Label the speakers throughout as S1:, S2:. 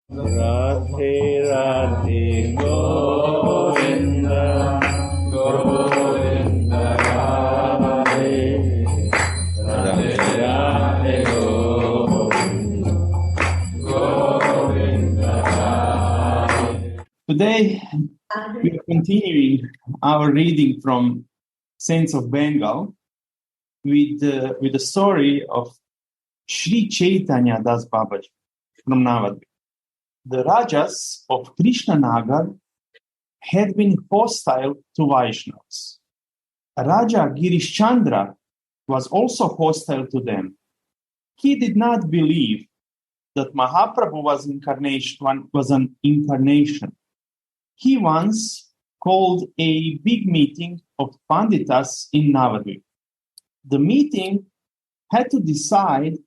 S1: Radhe Radhe Govinda Govinda Radhe Radhe Radhe Govinda Govinda Radhe. Today we are continuing our reading from Saints of Bengal with the story of Sri Chaitanya Das Babaji from Navadvip. The Rajas of Krishnanagar had been hostile to Vaishnavas. Raja Girishchandra was also hostile to them. He did not believe that Mahaprabhu was an incarnation. He once called a big meeting of Panditas in Navadvip. The meeting had to decide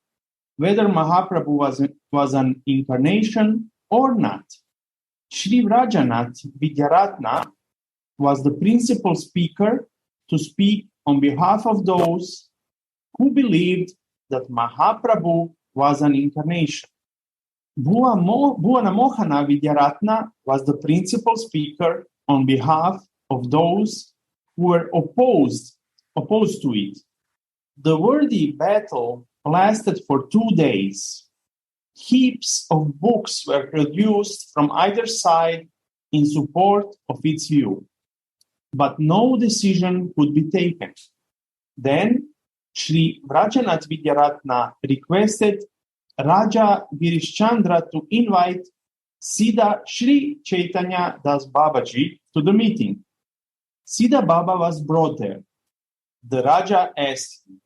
S1: whether Mahaprabhu was an incarnation or not. Sri Rajanath Vidyaratna was the principal speaker to speak on behalf of those who believed that Mahaprabhu was an incarnation. Bhuvana Mohana Vidyaratna was the principal speaker on behalf of those who were opposed to it. The wordy battle lasted for 2 days. Heaps of books were produced from either side in support of its view, but no decision could be taken. Then Sri Rajanath Vidyaratna requested Raja Girishchandra to invite Siddha Sri Chaitanya Das Babaji to the meeting. Siddha Baba was brought there. The Raja asked him,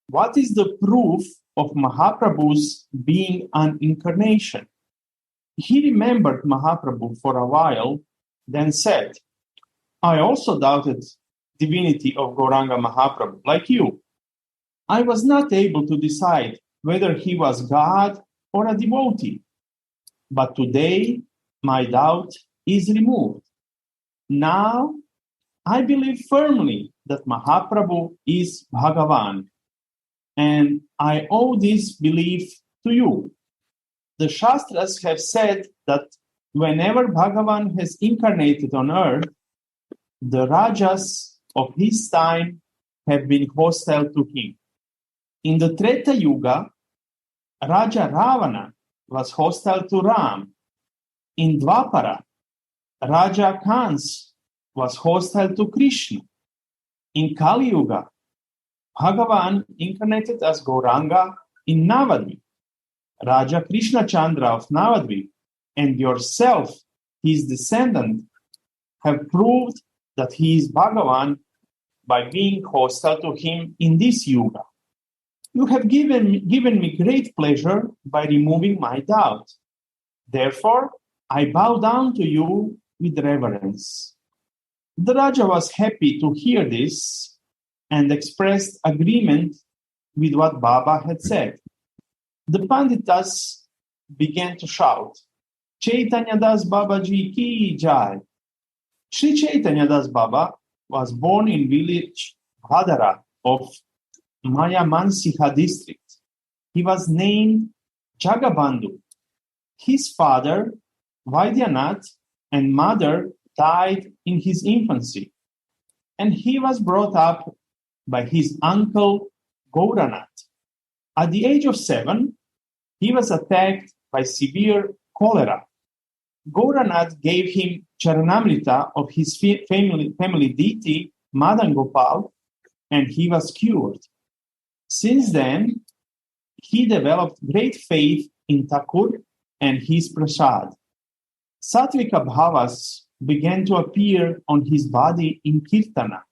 S1: "What is the proof of Mahaprabhu's being an incarnation?" He remembered Mahaprabhu for a while, then said, "I also doubted divinity of Gauranga Mahaprabhu, like you. I was not able to decide whether he was God or a devotee. But today, my doubt is removed. Now, I believe firmly that Mahaprabhu is Bhagavan, and I owe this belief to you. The Shastras have said that whenever Bhagavan has incarnated on earth, the Rajas of his time have been hostile to him. In the Treta Yuga, Raja Ravana was hostile to Ram. In Dwapara, Raja Kans was hostile to Krishna. In Kali Yuga, Bhagavan incarnated as Gauranga in Navadvip. Raja Krishna Chandra of Navadvip and yourself, his descendant, have proved that he is Bhagavan by being hostile to him in this Yuga. You have given me great pleasure by removing my doubt. Therefore, I bow down to you with reverence." The Raja was happy to hear this and expressed agreement with what Baba had said. The Panditas began to shout, "Chaitanya Das Babaji ki jai." Sri Chaitanya Das Baba was born in village Bhadara of Maya Mansiha district. He was named Jagabandhu. His father, Vaidyanath, and mother died in his infancy, and he was brought up by his uncle Gauranath. At the age of 7, he was attacked by severe cholera. Gauranath gave him Charanamrita of his family deity, Madan Gopal, and he was cured. Since then, he developed great faith in Thakur and his prasad. Sattvika bhavas began to appear on his body in Kirtana,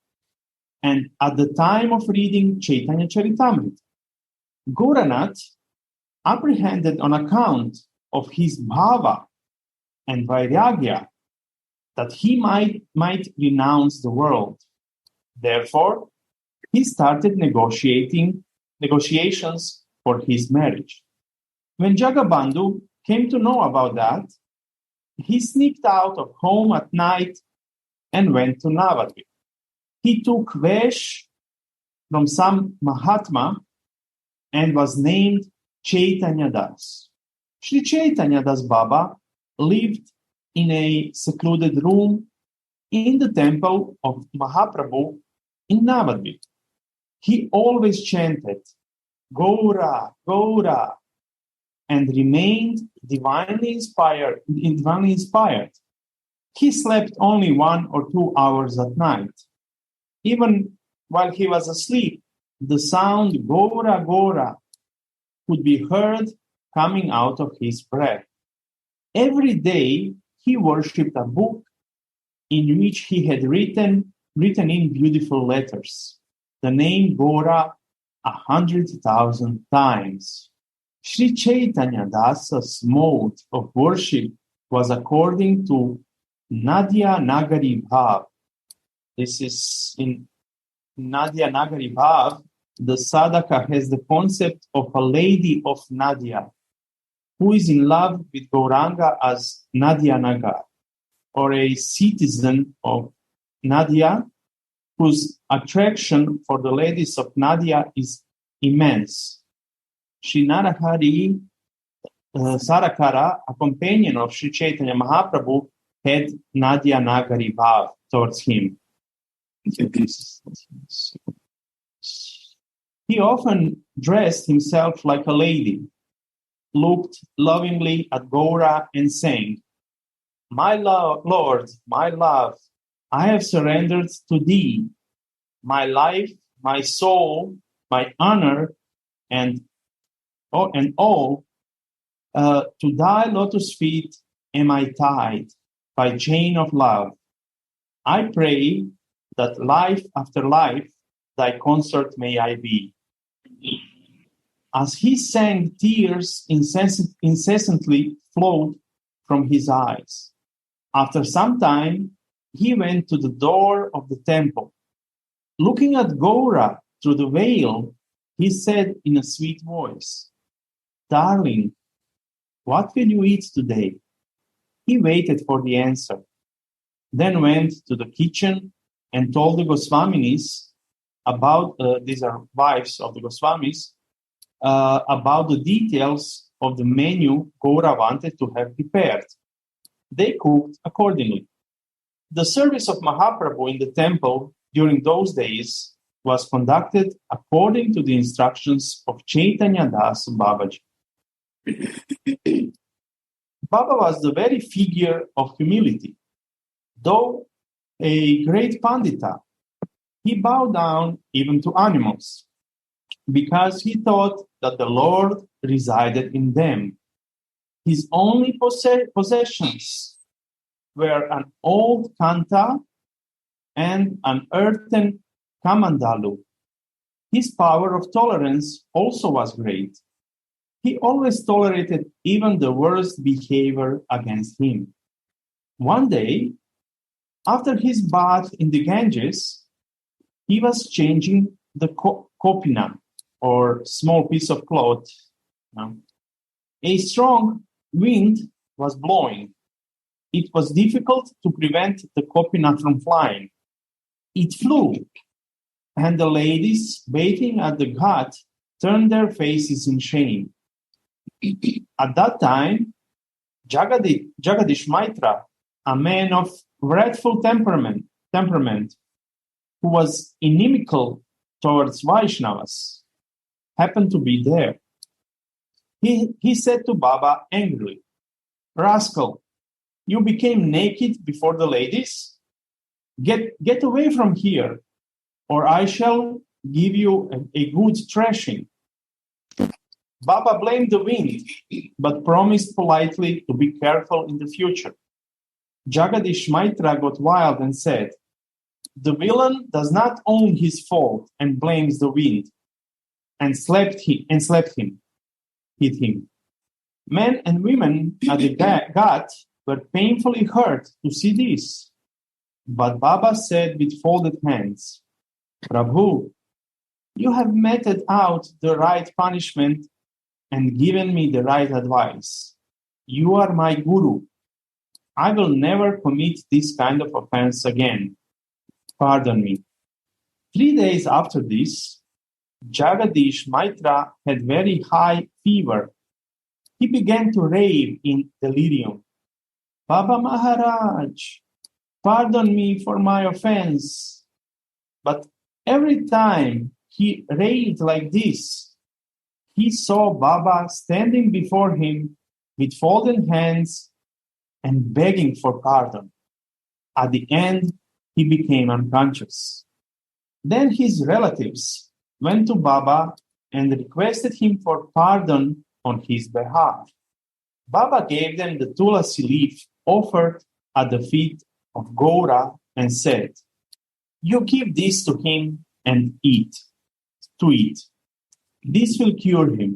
S1: and at the time of reading Chaitanya Charitamrita. Gauranath, apprehended on account of his bhava and vairagya, that he might renounce the world. Therefore, he started negotiations for his marriage. When Jagabandhu came to know about that, he sneaked out of home at night and went to Navadvip. He took Vesh from some Mahatma and was named Chaitanya Das. Sri Chaitanya Das Baba lived in a secluded room in the temple of Mahaprabhu in Navadvip. He always chanted, Gaura, Gaura, and remained divinely inspired. He slept only 1 or 2 hours at night. Even while he was asleep, the sound Gaura, Gaura could be heard coming out of his breath. Every day he worshipped a book in which he had written in beautiful letters the name Gaura 100,000 times. Sri Chaitanya Dasa's mode of worship was according to Nadia Nagari Bhav. This is in Nadia Nagari Bhav. The sadhaka has the concept of a lady of Nadia who is in love with Gauranga as Nadia Nagar, or a citizen of Nadia whose attraction for the ladies of Nadia is immense. Sri Narahari Sarakara, a companion of Sri Chaitanya Mahaprabhu, had Nadia Nagari Bhav towards him. He often dressed himself like a lady, looked lovingly at Gaura and sang, My Lord, my love, I have surrendered to thee, my life, my soul, my honor, and all, to thy lotus feet am I tied by chain of love. I pray that life after life thy consort may I be. As he sang, tears incessantly flowed from his eyes. After some time, he went to the door of the temple. Looking at Gaura through the veil, he said in a sweet voice, Darling, what will you eat today? He waited for the answer, then went to the kitchen and told the Goswaminis about, these are wives of the Goswamis, about the details of the menu Gaura wanted to have prepared. They cooked accordingly. The service of Mahaprabhu in the temple during those days was conducted according to the instructions of Chaitanya Das Babaji. Baba was the very figure of humility. Though a great Pandita, he bowed down even to animals because he thought that the Lord resided in them. His only possessions were an old kanta and an earthen kamandalu. His power of tolerance also was great. He always tolerated even the worst behavior against him. One day, after his bath in the Ganges, he was changing the kopina, or small piece of cloth. A strong wind was blowing. It was difficult to prevent the kopina from flying. It flew, and the ladies bathing at the ghat turned their faces in shame. At that time, Jagadish Maitra, a man of wrathful temperament, who was inimical towards Vaishnavas, happened to be there. He said to Baba angrily, Rascal, you became naked before the ladies? Get away from here, or I shall give you a good thrashing. Baba blamed the wind, but promised politely to be careful in the future. Jagadish Maitra got wild and said, The villain does not own his fault and blames the wind, and hit him. Men and women at the ghat were painfully hurt to see this. But Baba said with folded hands, Prabhu, you have meted out the right punishment and given me the right advice. You are my guru. I will never commit this kind of offense again. Pardon me. 3 days after this, Jagadish Maitra had very high fever. He began to rave in delirium. Baba Maharaj, pardon me for my offense. But every time he raved like this, he saw Baba standing before him with folded hands and begging for pardon. At the end, he became unconscious. Then his relatives went to Baba and requested him for pardon on his behalf. Baba gave them the tulasi leaf offered at the feet of Gaura and said, "You give this to him and eat. This will cure him."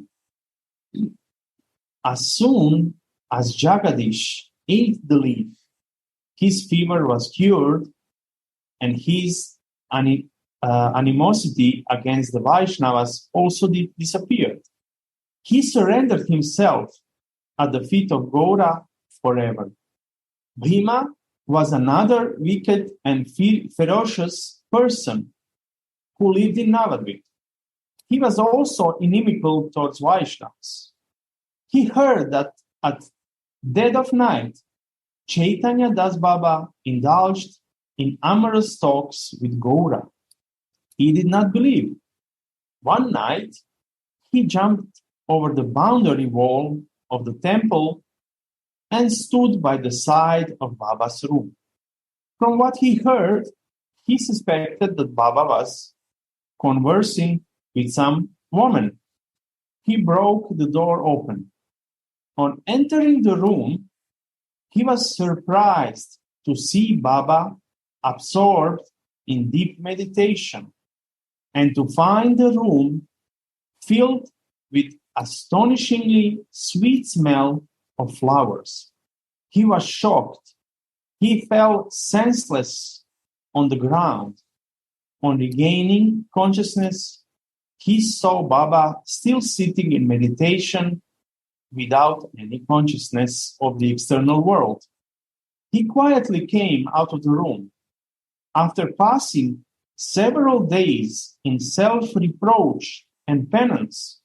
S1: As soon as Jagadish ate the leaf, his fever was cured and his animosity against the Vaishnavas also disappeared. He surrendered himself at the feet of Gaura forever. Bhima was another wicked and ferocious person who lived in Navadvip. He was also inimical towards Vaishnavas. He heard that at dead of night, Chaitanya Das Baba indulged in amorous talks with Gaura. He did not believe. One night, he jumped over the boundary wall of the temple and stood by the side of Baba's room. From what he heard, he suspected that Baba was conversing with some woman. He broke the door open. On entering the room, he was surprised to see Baba absorbed in deep meditation and to find the room filled with astonishingly sweet smell of flowers. He was shocked. He fell senseless on the ground. On regaining consciousness, he saw Baba still sitting in meditation without any consciousness of the external world. He quietly came out of the room. After passing several days in self-reproach and penance,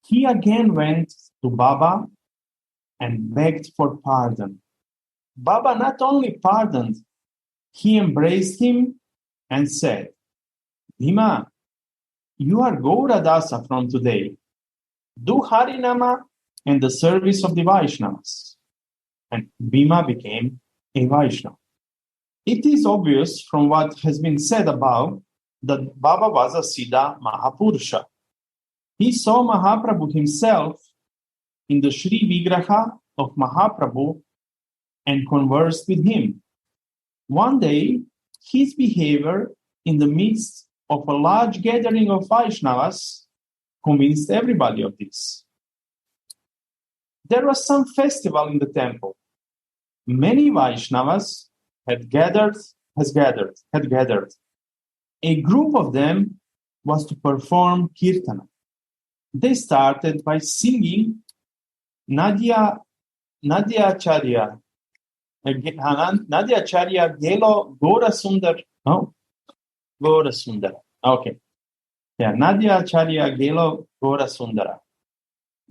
S1: he again went to Baba and begged for pardon. Baba not only pardoned, he embraced him and said, "Bhima, you are Gaura Dasa from today. Do Harinama and the service of the Vaishnavas." And Bhima became a Vaishnava. It is obvious from what has been said above that Baba was a Siddha Mahapurusha. He saw Mahaprabhu himself in the Sri Vigraha of Mahaprabhu and conversed with him. One day, his behavior in the midst of a large gathering of Vaishnavas convinced everybody of this. There was some festival in the temple. Many Vaishnavas had gathered. A group of them was to perform kirtana. They started by singing Nadia Charya Gelo Gora Sundar. No, Gora Sundara. Okay. Yeah, Nadia Charya Gelo Gora Sundara.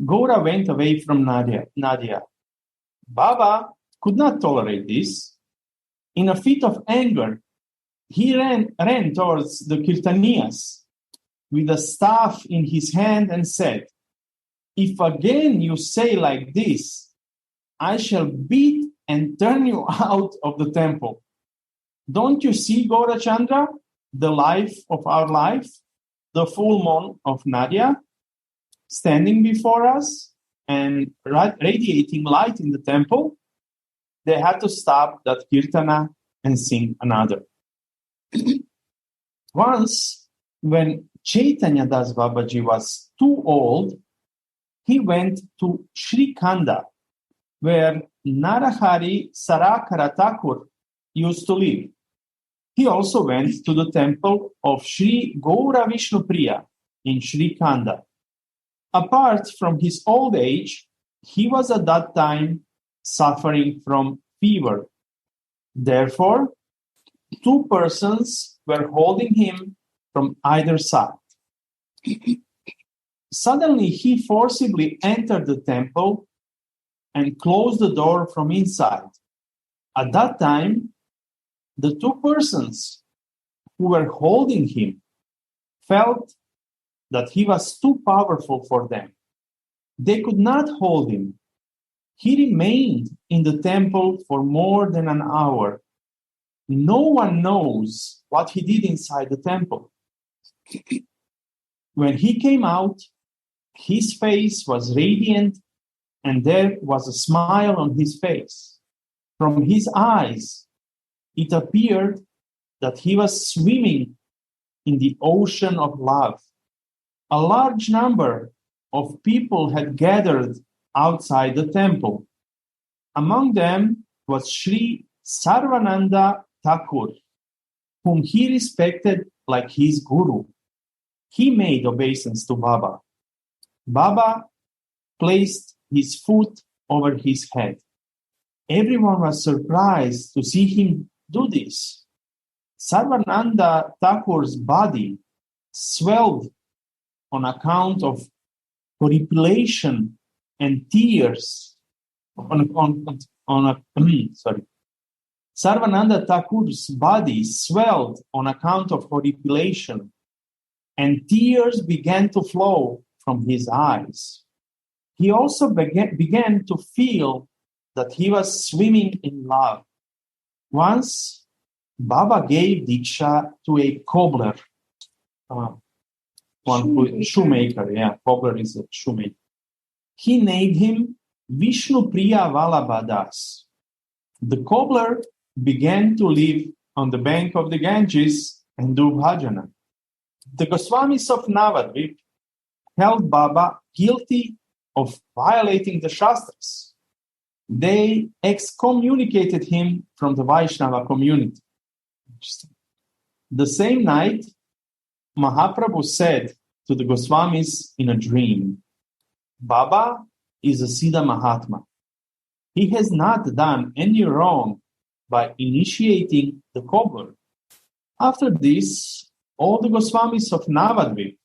S1: Gaura went away from Nadia. Baba could not tolerate this. In a fit of anger, he ran towards the Kirtaniyas with a staff in his hand and said, "If again you say like this, I shall beat and turn you out of the temple. Don't you see, Gaurachandra, the life of our life, the full moon of Nadia, standing before us and radiating light in the temple?" They had to stop that kirtana and sing another. Once, when Chaitanya Das Babaji was too old, he went to Sri Khanda, where Narahari Sarakara Thakur used to live. He also went to the temple of Sri Gaura Vishnupriya in Sri Khanda. Apart from his old age, he was at that time suffering from fever. Therefore, two persons were holding him from either side. Suddenly, he forcibly entered the temple and closed the door from inside. At that time, the two persons who were holding him felt that he was too powerful for them. They could not hold him. He remained in the temple for more than an hour. No one knows what he did inside the temple. When he came out, his face was radiant and there was a smile on his face. From his eyes, it appeared that he was swimming in the ocean of love. A large number of people had gathered outside the temple. Among them was Sri Sarvananda Thakur, whom he respected like his guru. He made obeisance to Baba. Baba placed his foot over his head. Everyone was surprised to see him do this. Sarvananda Thakur's body swelled on account of horripilation and tears. Sarvananda Thakur's body swelled on account of horripilation, and tears began to flow from his eyes. He also began to feel that he was swimming in love. Once, Baba gave Diksha to a cobbler, shoemaker. Yeah, cobbler is a shoemaker. He named him Vishnu Priya Vallabha Das. The cobbler began to live on the bank of the Ganges and do bhajana. The Goswamis of Navadvip held Baba guilty of violating the Shastras. They excommunicated him from the Vaishnava community. The same night, Mahaprabhu said to the Goswamis in a dream, Baba is a Siddha Mahatma. He has not done any wrong by initiating the cobbler. After this, all the Goswamis of Navadvip,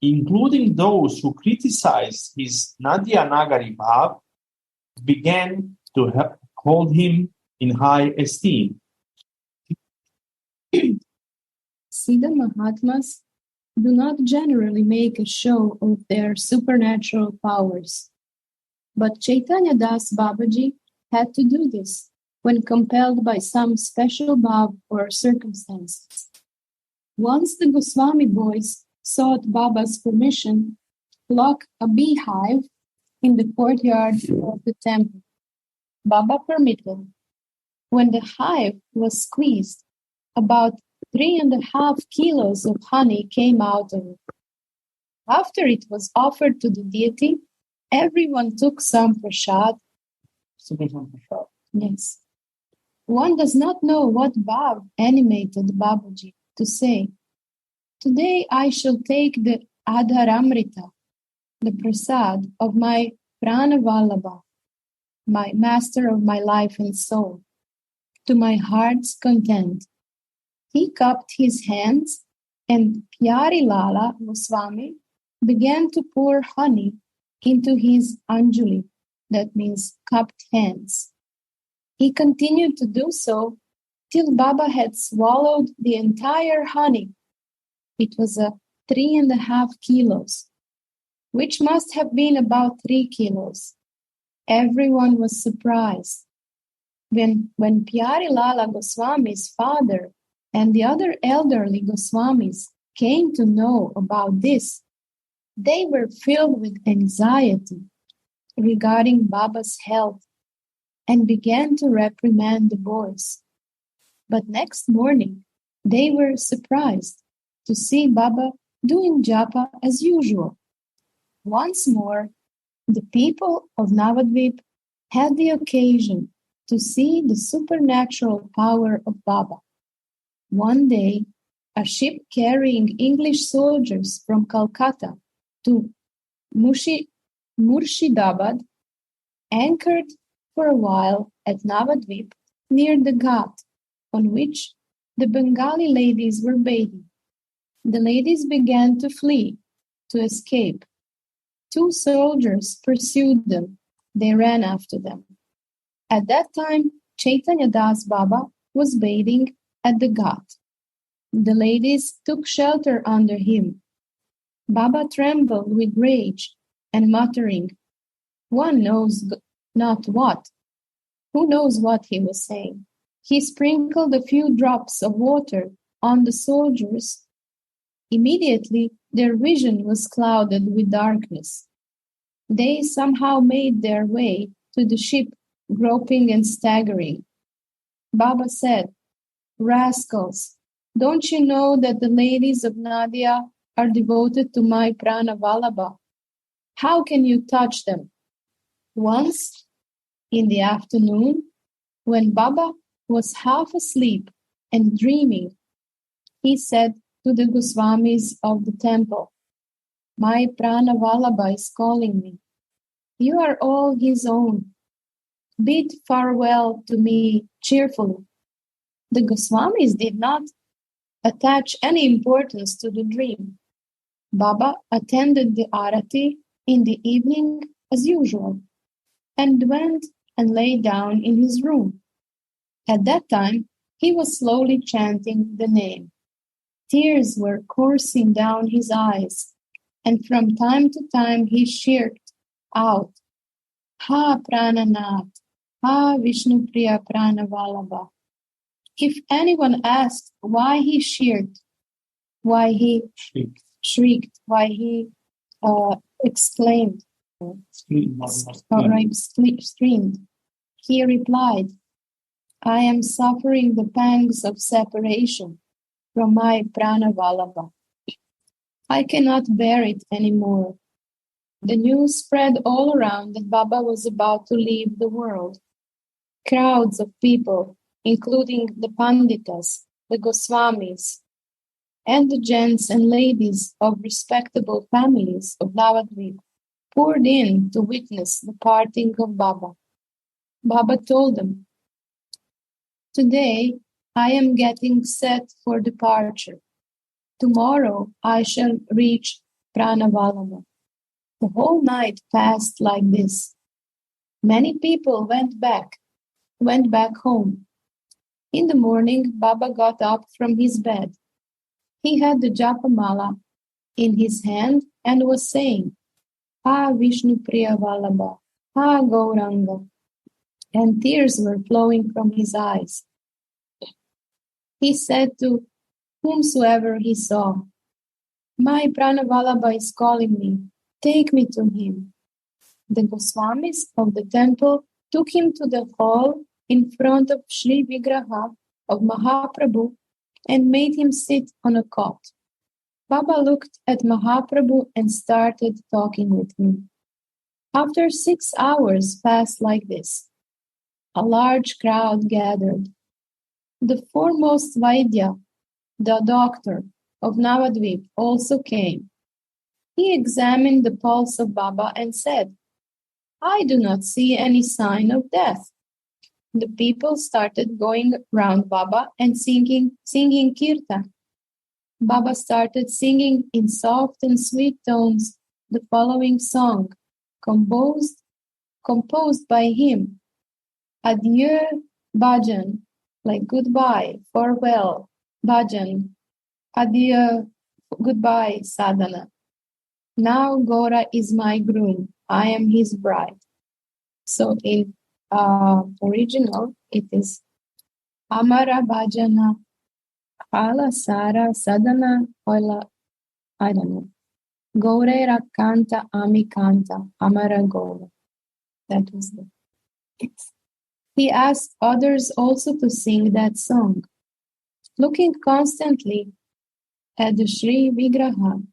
S1: including those who criticized his Nadya Nagari Bhav, began to hold him in high esteem.
S2: Siddha Mahatmas do not generally make a show of their supernatural powers. But Chaitanya Das Babaji had to do this when compelled by some special bhav or circumstances. Once the Goswami boys sought Baba's permission to lock a beehive in the courtyard of the temple. Baba permitted. When the hive was squeezed, about 3.5 kilos of honey came out of it. After it was offered to the deity, everyone took some prasad. Yes. One does not know what bhav animated Babaji to say, "Today I shall take the Adharamrita, the prasad of my Pranavallabha, my master of my life and soul, to my heart's content." He cupped his hands, and Pyari Lala Goswami began to pour honey into his anjali, that means cupped hands. He continued to do so till Baba had swallowed the entire honey. It was 3.5 kilos, which must have been about 3 kilos. Everyone was surprised. When Pyari Lala Goswami's father and the other elderly Goswamis came to know about this, they were filled with anxiety regarding Baba's health and began to reprimand the boys. But next morning, they were surprised to see Baba doing japa as usual. Once more, the people of Navadvip had the occasion to see the supernatural power of Baba. One day, a ship carrying English soldiers from Calcutta to Murshidabad anchored for a while at Navadvip near the Ghat, on which the Bengali ladies were bathing. The ladies began to flee, to escape. 2 soldiers pursued them. They ran after them. At that time, Chaitanya Das Baba was bathing at the Ghat. The ladies took shelter under him. Baba trembled with rage and muttering, one knows not what. Who knows what he was saying? He sprinkled a few drops of water on the soldiers. Immediately, their vision was clouded with darkness. They somehow made their way to the ship, groping and staggering. Baba said, rascals, don't you know that the ladies of Nadia are devoted to my Prana Vallabha? How can you touch them? Once, in the afternoon, when Baba was half asleep and dreaming, he said to the Goswamis of the temple, my Prana Vallabha is calling me. You are all his own. Bid farewell to me cheerfully. The Goswamis did not attach any importance to the dream. Baba attended the arati in the evening as usual and went and lay down in his room. At that time, he was slowly chanting the name. Tears were coursing down his eyes, and from time to time he shrieked out, Ha Prananath, Ha Vishnupriya Pranavallabha. If anyone asked why he shrieked, why he shrieked, why he exclaimed, screamed, he replied, I am suffering the pangs of separation from my Prana Vallabha. I cannot bear it anymore. The news spread all around that Baba was about to leave the world. Crowds of people, including the Panditas, the Goswamis, and the gents and ladies of respectable families of Navadvip, poured in to witness the parting of Baba. Baba told them, today I am getting set for departure. Tomorrow I shall reach Pranavallabha. The whole night passed like this. Many people went back home. In the morning, Baba got up from his bed. He had the Japamala in his hand and was saying, Ha Vishnu Priya Vallabha, Ha Gauranga, and tears were flowing from his eyes. He said to whomsoever he saw, my Pranavallabha is calling me, take me to him. The Goswamis of the temple took him to the hall in front of Sri Vigraha of Mahaprabhu and made him sit on a cot. Baba looked at Mahaprabhu and started talking with him. After 6 hours passed like this, a large crowd gathered. The foremost Vaidya, the doctor of Navadvip, also came. He examined the pulse of Baba and said, I do not see any sign of death. The people started going round Baba and singing kirtan. Baba started singing in soft and sweet tones the following song, composed by him. Adieu, bhajan, like goodbye, farewell, bhajan. Adieu, goodbye, sadhana. Now Gora is my groom, I am his bride. So in original, it is Amara Bhajana Hala Sara Sadhana Oila, I don't know. Gaure Rakanta Amikanta Amara Gora. That was it. He asked others also to sing that song. Looking constantly at the Sri Vigraha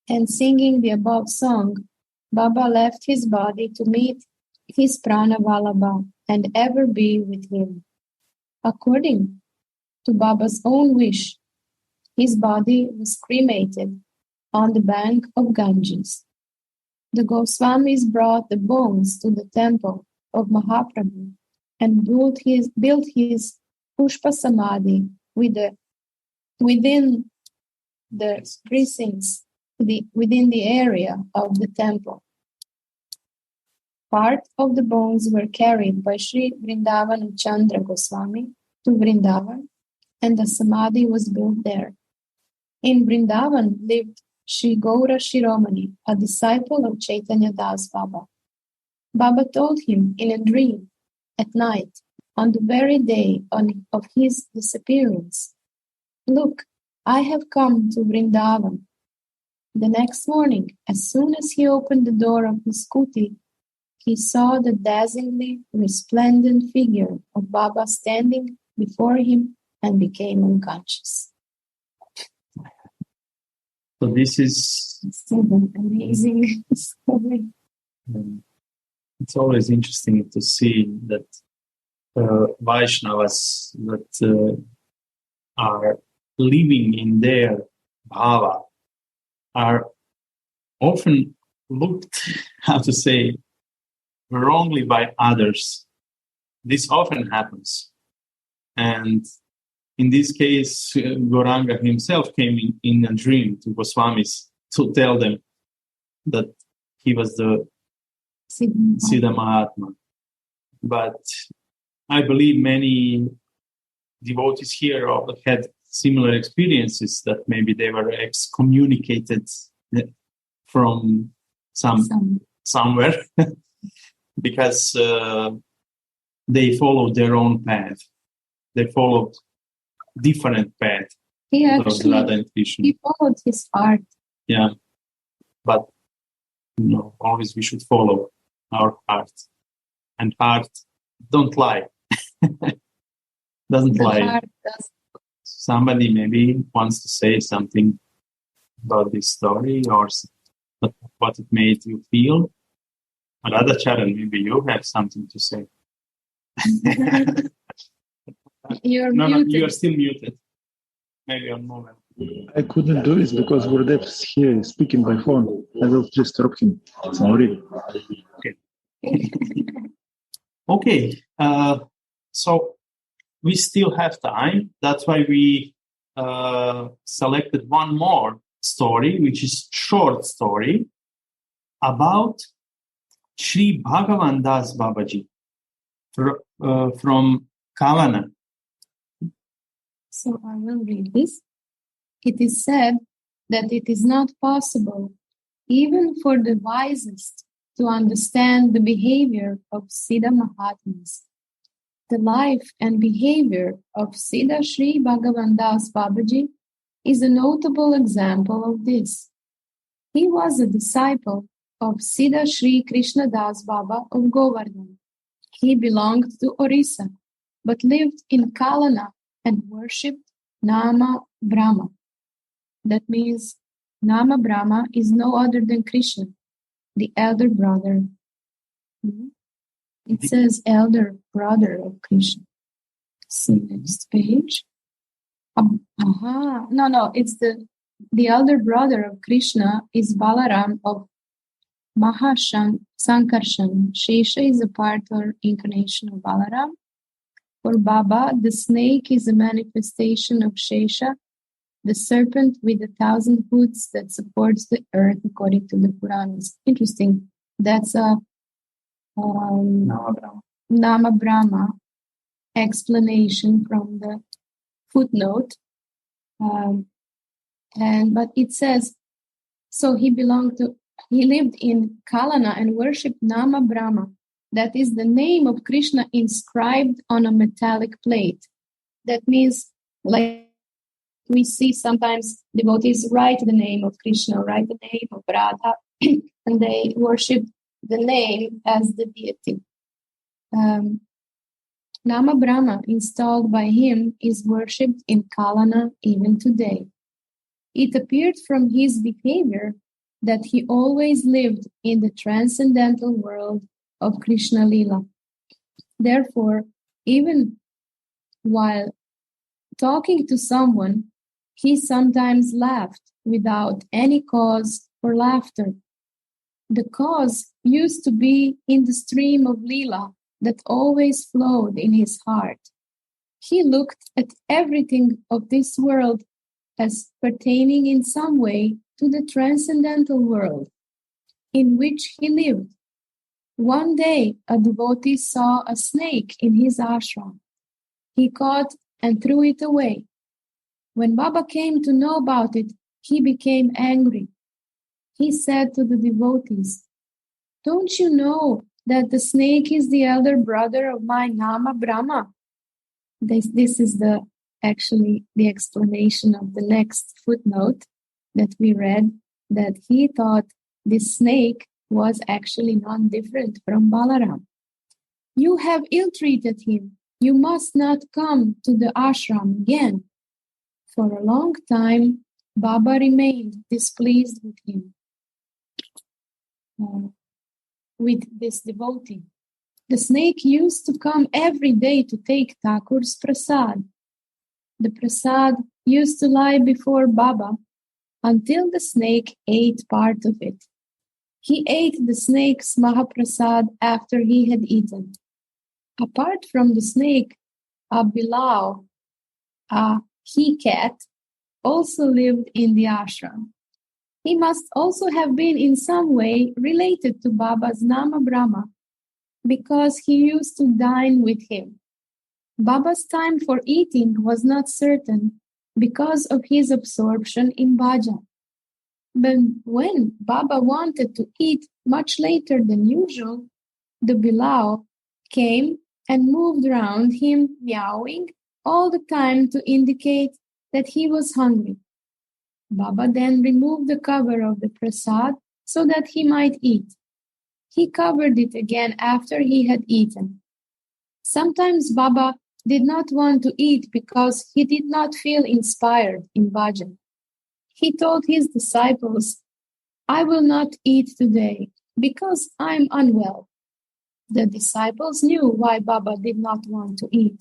S2: and singing the above song, Baba left his body to meet his Prana Vallabha and ever be with him. According to Baba's own wish, his body was cremated on the bank of Ganges. The Goswamis brought the bones to the temple of Mahaprabhu and built his Pushpa Samadhi within the precincts, within the area of the temple. Part of the bones were carried by Sri Vrindavan Chandra Goswami to Vrindavan, and the Samadhi was built there. In Vrindavan lived Sri Gaura Shiromani, a disciple of Chaitanya Das Baba. Baba told him in a dream at night, on the very day of his disappearance, "Look, I have come to Vrindavan." The next morning, as soon as he opened the door of his kuti, he saw the dazzlingly resplendent figure of Baba standing before him and became unconscious.
S1: So this is
S2: an amazing story.
S1: It's always interesting to see that Vaishnavas that are living in their bhava are often looked, how to say, wrongly by others. This often happens. And in this case, Gauranga himself came in a dream to Goswamis to tell them that he was the Siddha Mahatma. But I believe many devotees here had similar experiences, that maybe they were excommunicated from somewhere because they followed their own path. They followed different path.
S2: He followed his heart.
S1: Yeah, but always we should follow our heart, and heart don't lie. Doesn't lie.
S2: Heart does.
S1: Somebody maybe wants to say something about this story or what it made you feel. Radha Charan, maybe you have something to say.
S2: You're
S1: no,
S2: muted.
S1: you are still muted. Maybe one moment.
S3: I couldn't do it because Gurudev's here speaking by phone. I will just stop him. Sorry.
S1: Okay. So we still have time. That's why we selected one more story, which is short story about Sri Bhagavan Das Babaji from Kavana.
S2: So I will read this. It is said that it is not possible, even for the wisest, to understand the behavior of Siddha Mahatmas. The life and behavior of Siddha Sri Bhagavan Das Babaji is a notable example of this. He was a disciple of Siddha Sri Krishna Das Baba of Govardhan. He belonged to Orissa, but lived in Kalana and worshipped Nama Brahma. That means Nama Brahma is no other than Krishna, the elder brother. It says elder brother of Krishna. See next page. No, it's the elder brother of Krishna is Balaram of Sankarshan. Shesha is a part or incarnation of Balaram. For Baba, the snake is a manifestation of Shesha, the serpent with 1,000 hoods that supports the earth according to the Puranas. Interesting. That's a Nama Brahma explanation from the footnote. But it says, so he lived in Kalana and worshipped Nama Brahma. That is the name of Krishna inscribed on a metallic plate. That means, like we see sometimes devotees write the name of Krishna, write the name of Radha, and they worship the name as the deity. Nama Brahma, installed by him, is worshipped in Kalana even today. It appeared from his behavior that he always lived in the transcendental world of Krishna Lila. Therefore, even while talking to someone, he sometimes laughed without any cause for laughter. The cause used to be in the stream of Lila that always flowed in his heart. He looked at everything of this world as pertaining in some way to the transcendental world in which he lived. One day, a devotee saw a snake in his ashram. He caught and threw it away. When Baba came to know about it, he became angry. He said to the devotees, "Don't you know that the snake is the elder brother of my Nama Brahma?" This is actually the explanation of the next footnote that we read, that he thought this snake was actually non-different from Balaram. "You have ill-treated him. You must not come to the ashram again." For a long time, Baba remained displeased with him, with this devotee. The snake used to come every day to take Thakur's prasad. The prasad used to lie before Baba until the snake ate part of it. He ate the snake's Mahaprasad after he had eaten. Apart from the snake, a bilau, a he-cat, also lived in the ashram. He must also have been in some way related to Baba's Nama Brahma, because he used to dine with him. Baba's time for eating was not certain because of his absorption in bhajan. But when Baba wanted to eat much later than usual, the bilau came and moved around him, meowing all the time to indicate that he was hungry. Baba then removed the cover of the prasad so that he might eat. He covered it again after he had eaten. Sometimes Baba did not want to eat because he did not feel inspired in bhajan. He told his disciples, "I will not eat today because I'm unwell." The disciples knew why Baba did not want to eat.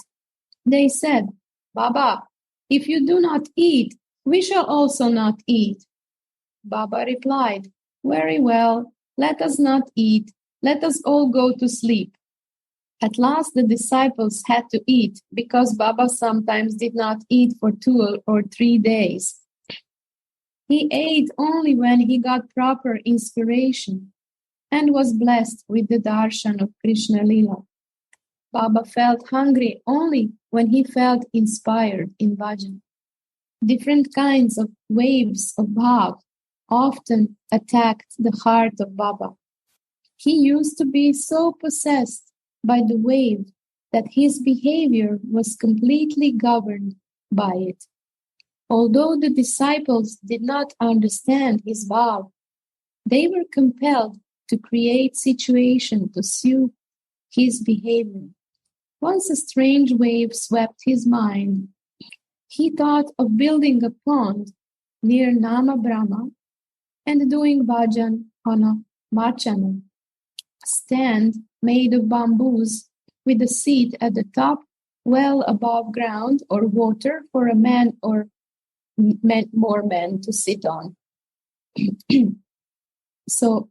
S2: They said, "Baba, if you do not eat, we shall also not eat." Baba replied, "Very well, let us not eat. Let us all go to sleep." At last the disciples had to eat because Baba sometimes did not eat for 2 or 3 days. He ate only when he got proper inspiration and was blessed with the darshan of Krishna Lila. Baba felt hungry only when he felt inspired in bhajan. Different kinds of waves of bhav often attacked the heart of Baba. He used to be so possessed by the wave that his behavior was completely governed by it. Although the disciples did not understand his bhav, they were compelled to create situation to suit his behavior. Once a strange wave swept his mind. He thought of building a pond near Nama Brahma and doing bhajan on a machana, stand made of bamboos with a seat at the top, well above ground or water for a man or more men to sit on. So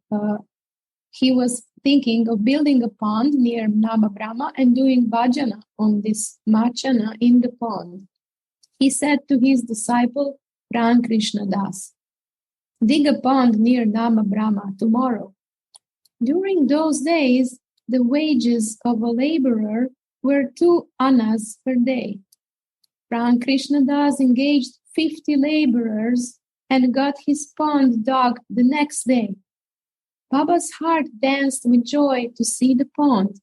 S2: he was thinking of building a pond near Nama Brahma and doing bhajana on this machana in the pond. He said to his disciple Ram Krishna Das, "Dig a pond near Nama Brahma tomorrow." During those days, the wages of a laborer were 2 annas per day. Ram Krishna Das engaged 50 laborers and got his pond dug the next day. Baba's heart danced with joy to see the pond.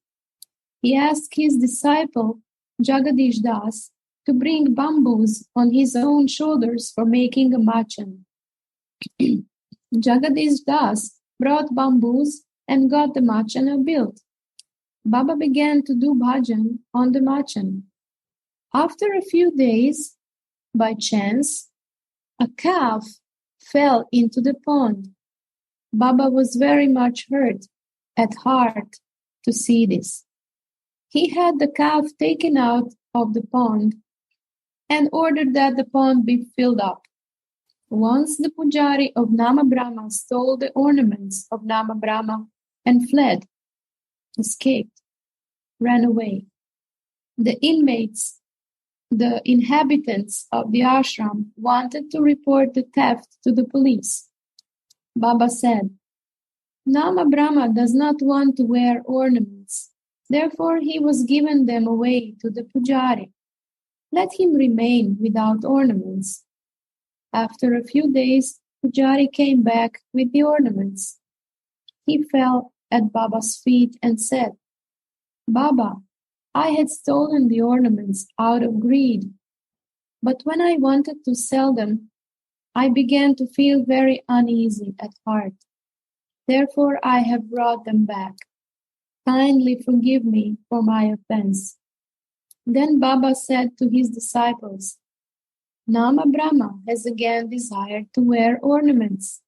S2: He asked his disciple, Jagadish Das, to bring bamboos on his own shoulders for making a machan. Jagadish Das brought bamboos and got the machana built. Baba began to do bhajan on the machana. After a few days, by chance, a calf fell into the pond. Baba was very much hurt at heart to see this. He had the calf taken out of the pond and ordered that the pond be filled up. Once the pujari of Nama Brahma stole the ornaments of Nama Brahma and fled, escaped, ran away. The inhabitants of the ashram wanted to report the theft to the police. Baba said, Nama Brahma does not want to wear ornaments. Therefore, he was given them away to the pujari. Let him remain without ornaments. After a few days, pujari came back with the ornaments. He fell at Baba's feet and said, Baba, I had stolen the ornaments out of greed. But when I wanted to sell them, I began to feel very uneasy at heart. Therefore, I have brought them back. Kindly forgive me for my offense. Then Baba said to his disciples, Nama Brahma has again desired to wear ornaments.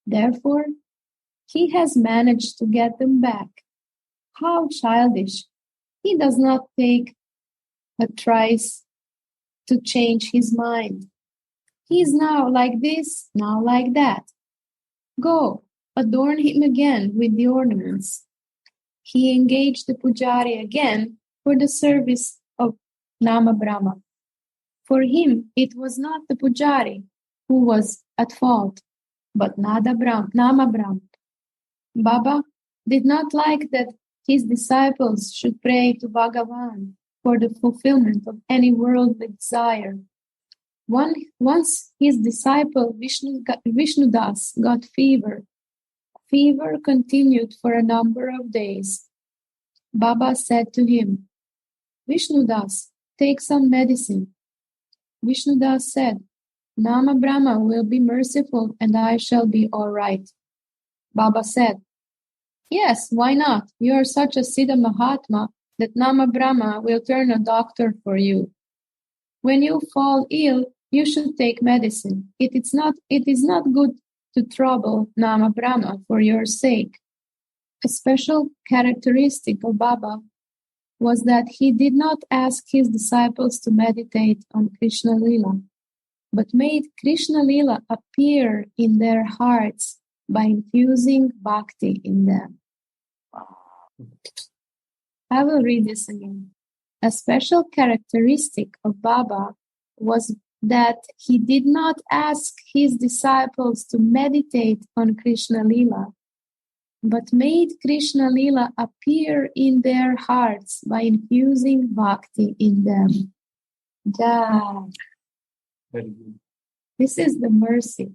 S2: Therefore, he has managed to get them back. How childish! He does not take a trice to change his mind. He is now like this, now like that. Go, adorn him again with the ornaments. He engaged the pujari again for the service of Nama Brahma. For him, it was not the pujari who was at fault, but Nama Brahma. Baba did not like that his disciples should pray to Bhagavan for the fulfillment of any worldly desire. Once his disciple Vishnudas got fever. Fever continued for a number of days. Baba said to him, Vishnudas, take some medicine. Vishnudas said, Nama Brahma will be merciful and I shall be all right. Baba said, yes, why not? You are such a Siddha Mahatma that Nama Brahma will turn a doctor for you. When you fall ill, you should take medicine. It is not good to trouble Nama Brahma for your sake. A special characteristic of Baba was that he did not ask his disciples to meditate on Krishna Lila, but made Krishna Lila appear in their hearts by infusing bhakti in them. I will read this again. A special characteristic of Baba was that he did not ask his disciples to meditate on Krishna Lila, but made Krishna Lila appear in their hearts by infusing bhakti in them. Yeah. This is the mercy,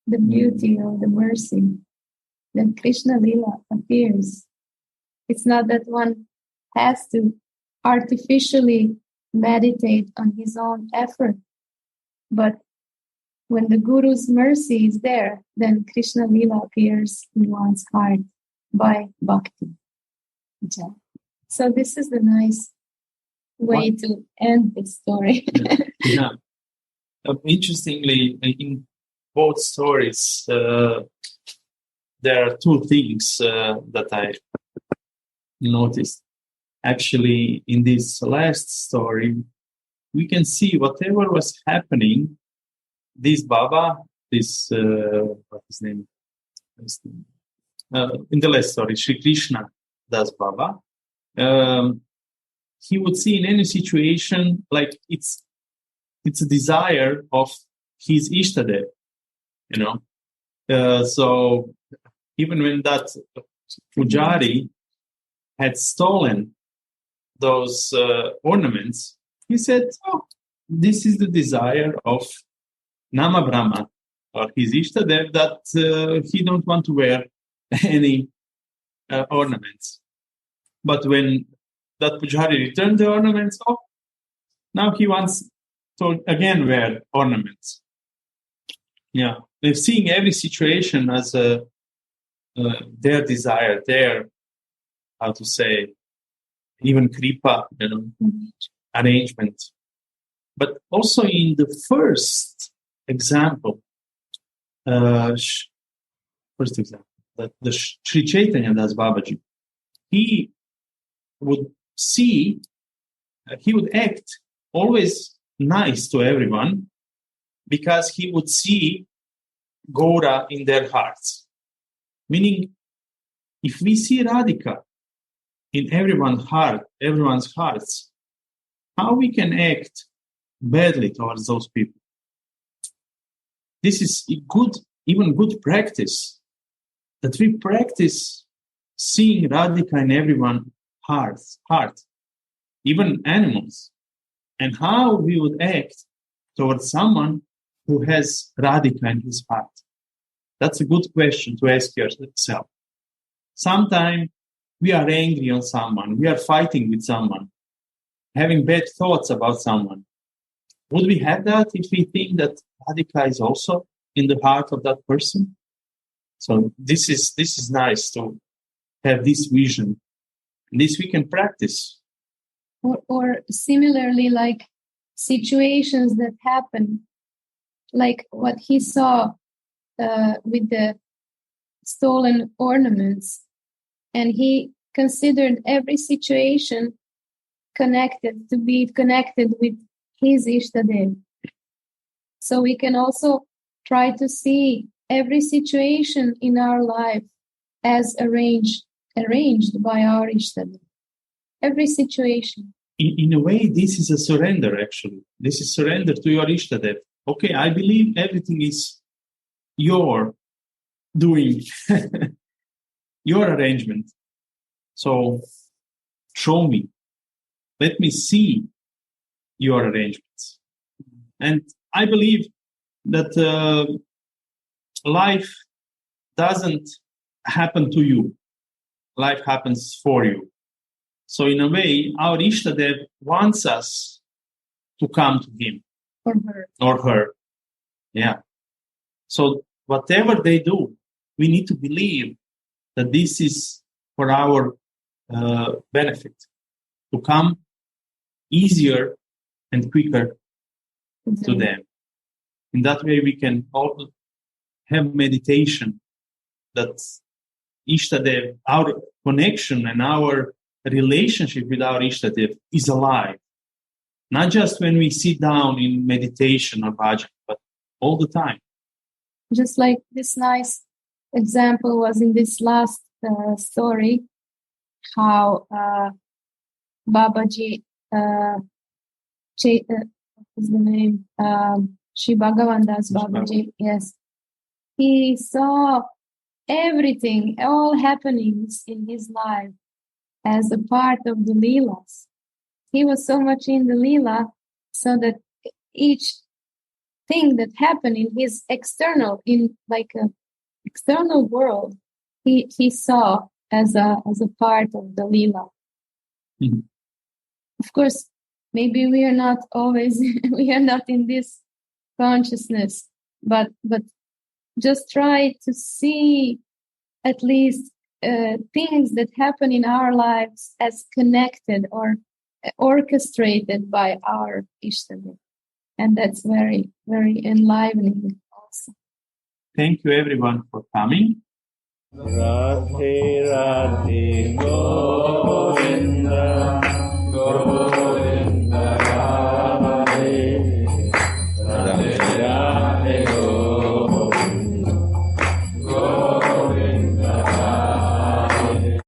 S2: the beauty of the mercy. Then Krishna Lila appears. It's not that one has to artificially meditate on his own effort, but when the Guru's mercy is there, then Krishna Lila appears in one's heart by bhakti. So this is the nice way to end this story.
S1: Yeah. Interestingly, in both stories, there are two things that I noticed. Actually, in this last story, we can see whatever was happening. This Baba, what's his name? In the last story, Sri Krishna Das Baba. He would see in any situation like it's a desire of his Ishtadev, So even when that pujari had stolen those ornaments, he said, "Oh, this is the desire of Nama Brahma or his Ishtadev that he don't want to wear any ornaments." But when that pujari returned the ornaments, now he wants to again wear ornaments. Yeah, they're seeing every situation as their desire, their, how to say, even kripa, arrangement. But also in the first example, that the Sri Chaitanya Das Babaji, he would act always nice to everyone because he would see Gaura in their hearts. Meaning, if we see Radhika in everyone's hearts, how we can act badly towards those people? This is good practice that we practice seeing Radhika in everyone's heart, even animals, and how we would act towards someone who has Radhika in his heart. That's a good question to ask yourself. Sometimes we are angry on someone, we are fighting with someone, having bad thoughts about someone. Would we have that if we think that Radhika is also in the heart of that person? So this is nice to have this vision. This we can practice.
S2: Or similarly, like situations that happen, like what he saw with the stolen ornaments, and he considered every situation connected with his Ishtadev. So we can also try to see every situation in our life as arranged by our Ishtadev. Every situation.
S1: In a way, this is a surrender, actually. This is surrender to your Ishtadev. Okay, I believe everything is your doing, your arrangement. So show me. Let me see your arrangements. And I believe that life doesn't happen to you. Life happens for you. So in a way, our Ishtadev wants us to come to him. Or her. Yeah. So whatever they do, we need to believe that this is for our benefit, to come easier and quicker to them. In that way, we can all have meditation that Ishtadev, our connection and our relationship with our Ishtadev is alive. Not just when we sit down in meditation or bhajan, but all the time.
S2: Just like this nice example was in this last story, how Babaji, what is the name? Shri Bhagavan Das Babaji, yes. He saw everything, all happenings in his life as a part of the Leelas. He was so much in the Leela, so that each thing that happened in his external world, he saw as a part of the Leela.
S1: Mm-hmm.
S2: Of course, maybe we are not always we are not in this consciousness, but just try to see at least things that happen in our lives as connected or orchestrated by our Ishtadev. And that's very, very enlivening also.
S1: Thank you everyone for coming.
S4: Radhe Radhe Govinda.